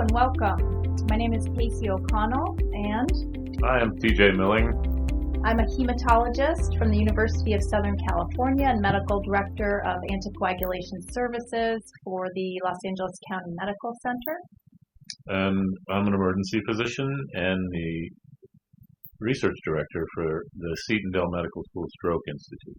and welcome. My name is Casey O'Connell, and Hi, I'm TJ Milling. I'm a hematologist from the University of Southern California and medical director of anticoagulation services for the Los Angeles County Medical Center. And I'm an emergency physician and the research director for the Seton-Dell Medical School Stroke Institute.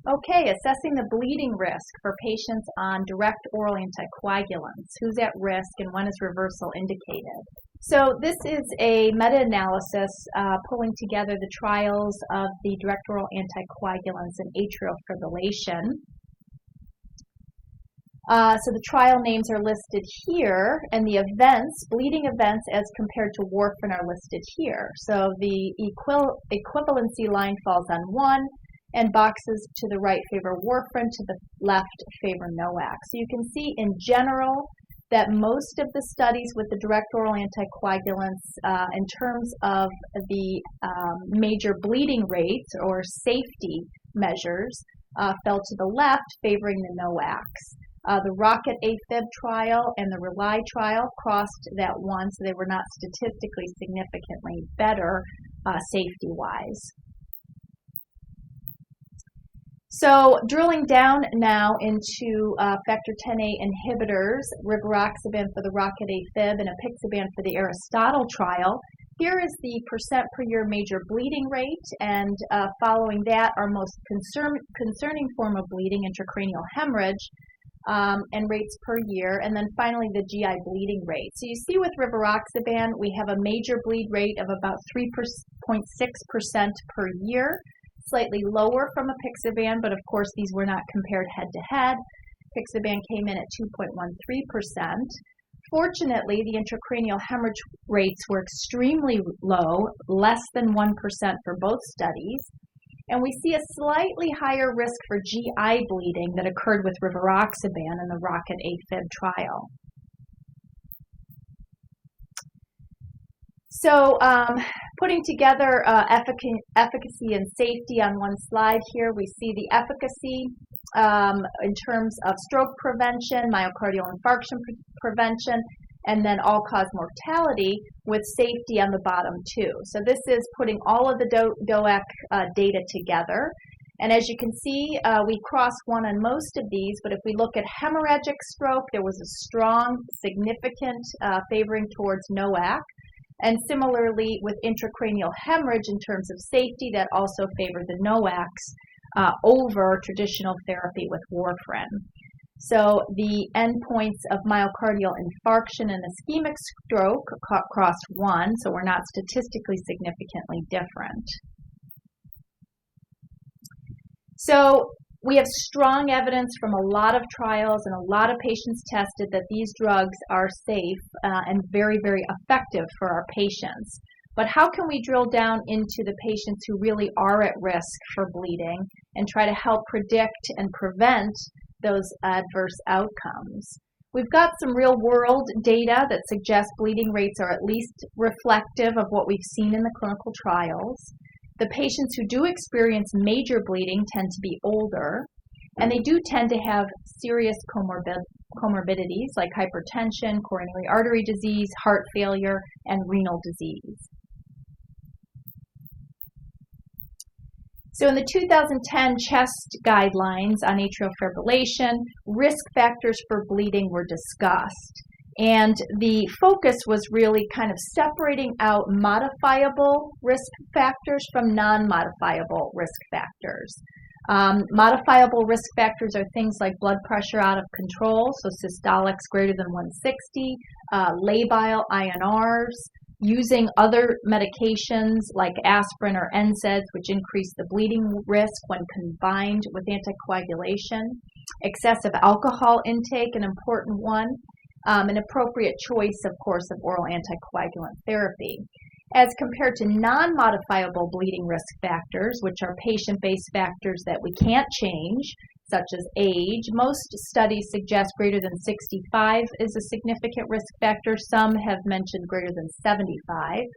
Okay, assessing the bleeding risk for patients on direct oral anticoagulants. Who's at risk and when is reversal indicated? So this is a meta-analysis pulling together the trials of the direct oral anticoagulants in atrial fibrillation. So the trial names are listed here, and the events, bleeding events as compared to warfarin are listed here. So the equivalency line falls on 1, and boxes to the right favor warfarin, to the left favor NOAC. So you can see in general that most of the studies with the direct oral anticoagulants in terms of the major bleeding rates or safety measures fell to the left, favoring the NOACs. The Rocket AFib trial and the RELY trial crossed that 1, so they were not statistically significantly better safety-wise. So drilling down now into factor Xa inhibitors, rivaroxaban for the Rocket AFib and apixaban for the Aristotle trial. Here is the percent per year major bleeding rate, and following that, our most concerning form of bleeding, intracranial hemorrhage, and rates per year, and then finally the GI bleeding rate. So you see with rivaroxaban, we have a major bleed rate of about 3.6% per year. Slightly lower from apixaban, but of course these were not compared head-to-head. Apixaban came in at 2.13%. Fortunately, the intracranial hemorrhage rates were extremely low, less than 1% for both studies. And we see a slightly higher risk for GI bleeding that occurred with rivaroxaban in the Rocket AFib trial. So putting together efficacy and safety on one slide here, we see the efficacy in terms of stroke prevention, myocardial infarction prevention, and then all-cause mortality with safety on the bottom two. So this is putting all of the DOAC data together. And as you can see, we cross 1 on most of these, but if we look at hemorrhagic stroke, there was a strong, significant favoring towards NOAC. And similarly, with intracranial hemorrhage in terms of safety, that also favored the NOACs over traditional therapy with warfarin. So the endpoints of myocardial infarction and ischemic stroke crossed 1, so we're not statistically significantly different. So we have strong evidence from a lot of trials and a lot of patients tested that these drugs are safe and very, very effective for our patients. But how can we drill down into the patients who really are at risk for bleeding and try to help predict and prevent those adverse outcomes? We've got some real-world data that suggests bleeding rates are at least reflective of what we've seen in the clinical trials. The patients who do experience major bleeding tend to be older, and they do tend to have serious comorbidities like hypertension, coronary artery disease, heart failure, and renal disease. So in the 2010 CHEST guidelines on atrial fibrillation, risk factors for bleeding were discussed. And the focus was really kind of separating out modifiable risk factors from non-modifiable risk factors. Modifiable risk factors are things like blood pressure out of control, so systolics greater than 160, labile INRs, using other medications like aspirin or NSAIDs, which increase the bleeding risk when combined with anticoagulation, excessive alcohol intake, an important one, an appropriate choice, of course, of oral anticoagulant therapy. As compared to non-modifiable bleeding risk factors, which are patient-based factors that we can't change, such as age, most studies suggest greater than 65 is a significant risk factor. Some have mentioned greater than 75.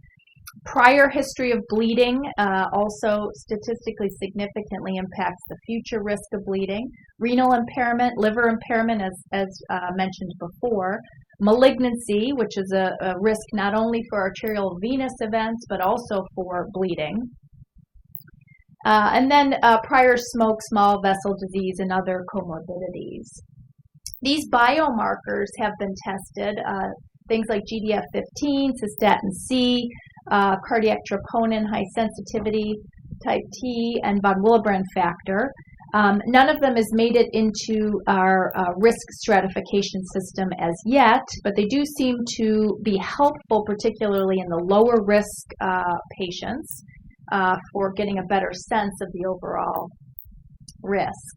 Prior history of bleeding also statistically significantly impacts the future risk of bleeding. Renal impairment, liver impairment, as mentioned before, malignancy, which is a risk not only for arterial venous events, but also for bleeding. And then prior smoke, small vessel disease, and other comorbidities. These biomarkers have been tested, things like GDF-15, cystatin C, cardiac troponin, high sensitivity, type T, and von Willebrand factor. None of them has made it into our risk stratification system as yet, but they do seem to be helpful, particularly in the lower risk patients, for getting a better sense of the overall risk.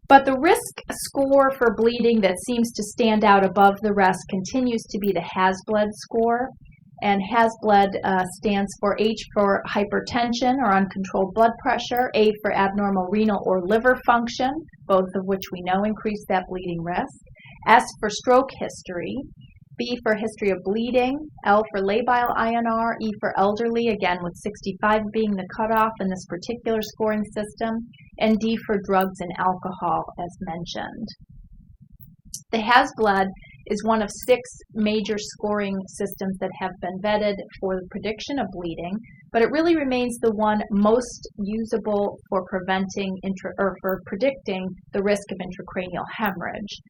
But the risk score for bleeding that seems to stand out above the rest continues to be the HAS-BLED score. And HAS-BLED stands for H for hypertension or uncontrolled blood pressure, A for abnormal renal or liver function, both of which we know increase that bleeding risk, S for stroke history, B for history of bleeding, L for labile INR, E for elderly, again with 65 being the cutoff in this particular scoring system, and D for drugs and alcohol as mentioned. The HAS-BLED is one of 6 major scoring systems that have been vetted for the prediction of bleeding, but it really remains the one most usable for preventing for predicting the risk of intracranial hemorrhage.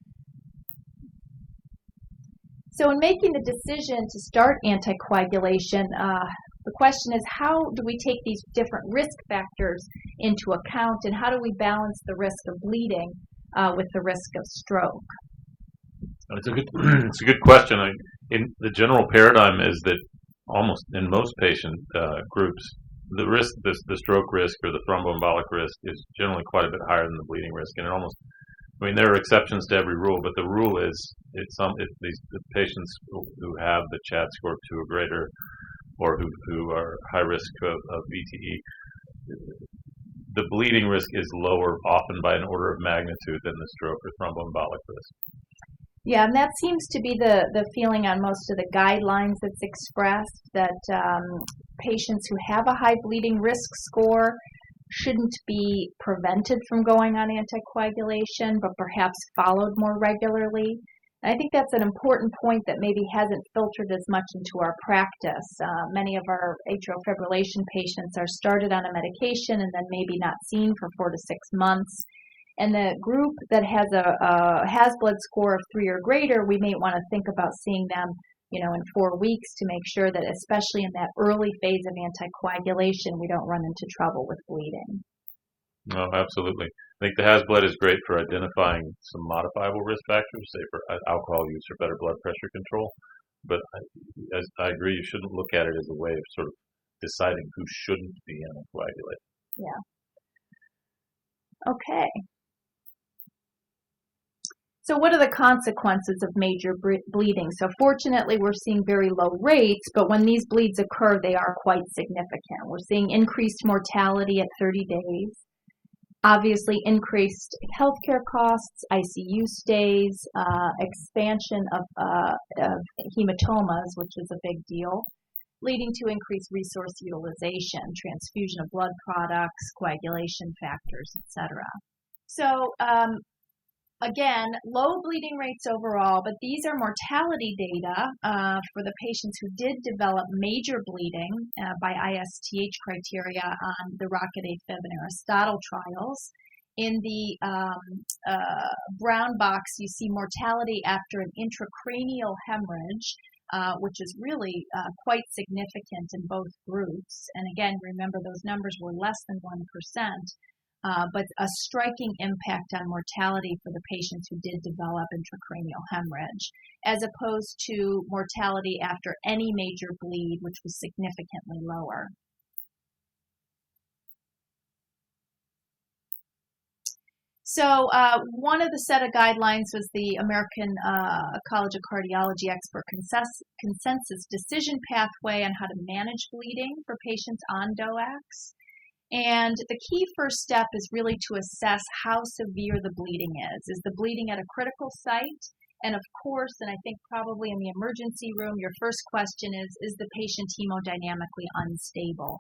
So in making the decision to start anticoagulation, the question is, how do we take these different risk factors into account, and how do we balance the risk of bleeding with the risk of stroke? It's a good question. In the general paradigm is that almost in most patient groups, the risk, the stroke risk or the thromboembolic risk is generally quite a bit higher than the bleeding risk. And there are exceptions to every rule, but the rule is the patients who have the CHAD score 2 or greater, or who are high risk of VTE, the bleeding risk is lower, often by an order of magnitude, than the stroke or thromboembolic risk. Yeah, and that seems to be the feeling on most of the guidelines that's expressed, that patients who have a high bleeding risk score shouldn't be prevented from going on anticoagulation, but perhaps followed more regularly. And I think that's an important point that maybe hasn't filtered as much into our practice. Many of our atrial fibrillation patients are started on a medication and then maybe not seen for 4 to 6 months. And the group that has a HAS-BLED score of 3 or greater, we may want to think about seeing them, in 4 weeks to make sure that, especially in that early phase of anticoagulation, we don't run into trouble with bleeding. No, absolutely. I think the HAS-BLED is great for identifying some modifiable risk factors, say for alcohol use or better blood pressure control. But as I agree, you shouldn't look at it as a way of sort of deciding who shouldn't be anticoagulated. Yeah. Okay. So what are the consequences of major bleeding? So fortunately, we're seeing very low rates, but when these bleeds occur, they are quite significant. We're seeing increased mortality at 30 days, obviously increased healthcare costs, ICU stays, expansion of hematomas, which is a big deal, leading to increased resource utilization, transfusion of blood products, coagulation factors, etc. So again, low bleeding rates overall, but these are mortality data for the patients who did develop major bleeding by ISTH criteria on the Rocket AFib and Aristotle trials. In the brown box, you see mortality after an intracranial hemorrhage, which is really quite significant in both groups. And again, remember those numbers were less than 1%. But a striking impact on mortality for the patients who did develop intracranial hemorrhage, as opposed to mortality after any major bleed, which was significantly lower. So one of the set of guidelines was the American College of Cardiology Expert Consensus Decision Pathway on how to manage bleeding for patients on DOACs. And the key first step is really to assess how severe the bleeding is. Is the bleeding at a critical site? And of course, and I think probably in the emergency room, your first question is the patient hemodynamically unstable?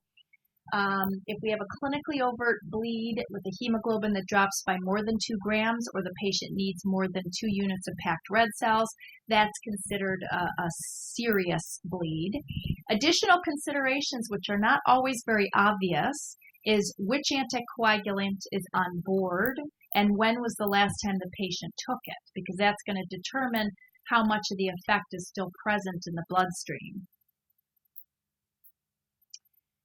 If we have a clinically overt bleed with a hemoglobin that drops by more than 2 grams or the patient needs more than 2 units of packed red cells, that's considered a serious bleed. Additional considerations, which are not always very obvious, is which anticoagulant is on board and when was the last time the patient took it, because that's going to determine how much of the effect is still present in the bloodstream.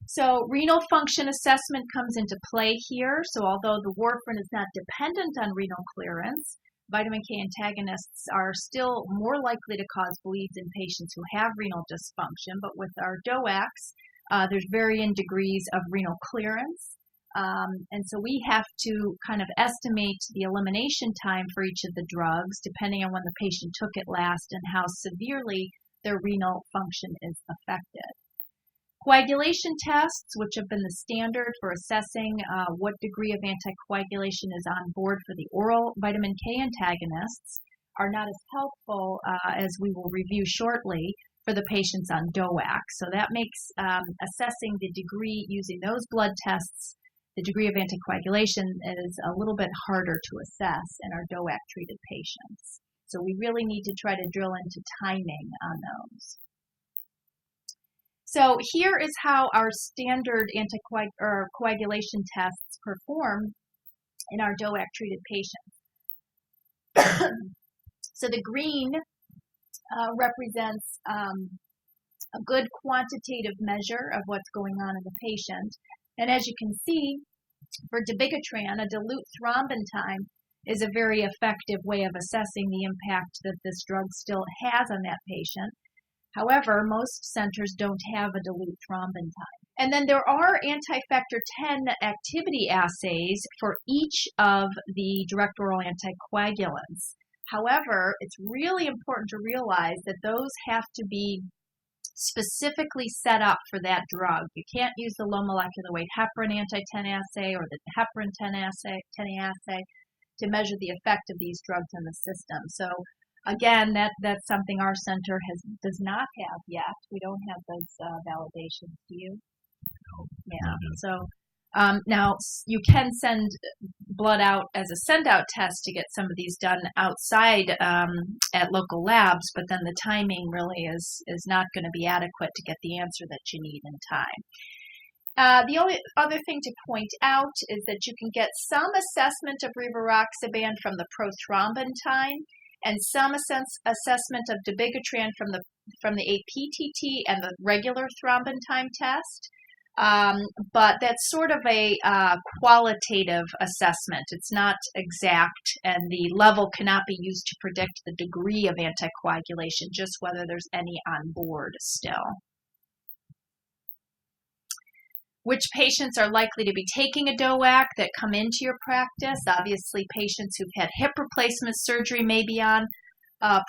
So renal function assessment comes into play here. So although the warfarin is not dependent on renal clearance, vitamin K antagonists are still more likely to cause bleeds in patients who have renal dysfunction. But with our DOACs, there's varying degrees of renal clearance. And so we have to kind of estimate the elimination time for each of the drugs, depending on when the patient took it last and how severely their renal function is affected. Coagulation tests, which have been the standard for assessing what degree of anticoagulation is on board for the oral vitamin K antagonists, are not as helpful as we will review shortly for the patients on DOACs. So that makes assessing the degree using those blood tests, the degree of anticoagulation, is a little bit harder to assess in our DOAC-treated patients. So we really need to try to drill into timing on those. So here is how our standard coagulation tests perform in our DOAC-treated patients. So the green represents a good quantitative measure of what's going on in the patient. And as you can see, for dabigatran, a dilute thrombin time is a very effective way of assessing the impact that this drug still has on that patient. However, most centers don't have a dilute thrombin time. And then there are anti-factor 10 activity assays for each of the direct oral anticoagulants. However, it's really important to realize that those have to be specifically set up for that drug. You can't use the low molecular weight heparin anti-10 assay or the heparin 10 assay to measure the effect of these drugs in the system. So again, that's something our center does not have yet. We don't have those validations. Do you? No. Yeah. So now you can send blood out as a send-out test to get some of these done outside at local labs, but then the timing really is not going to be adequate to get the answer that you need in time. The only other thing to point out is that you can get some assessment of rivaroxaban from the prothrombin time, and some assessment of dabigatran from the APTT and the regular thrombin time test. But that's sort of a qualitative assessment. It's not exact, and the level cannot be used to predict the degree of anticoagulation, just whether there's any on board still. Which patients are likely to be taking a DOAC that come into your practice? Obviously, patients who've had hip replacement surgery may be on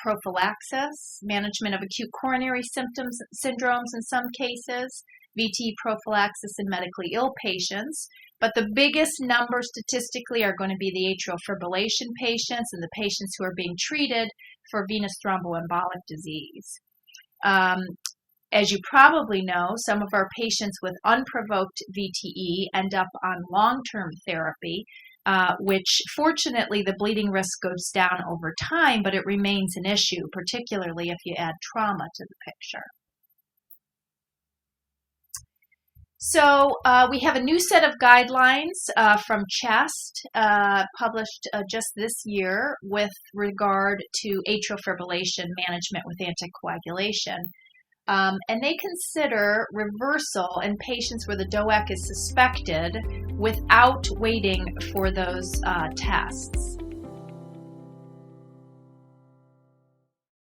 prophylaxis, management of acute coronary syndromes in some cases, VTE prophylaxis in medically ill patients. But the biggest number statistically are going to be the atrial fibrillation patients and the patients who are being treated for venous thromboembolic disease. As you probably know, some of our patients with unprovoked VTE end up on long-term therapy, which fortunately the bleeding risk goes down over time, but it remains an issue, particularly if you add trauma to the picture. So we have a new set of guidelines from CHEST published just this year with regard to atrial fibrillation management with anticoagulation. And they consider reversal in patients where the DOAC is suspected without waiting for those tests.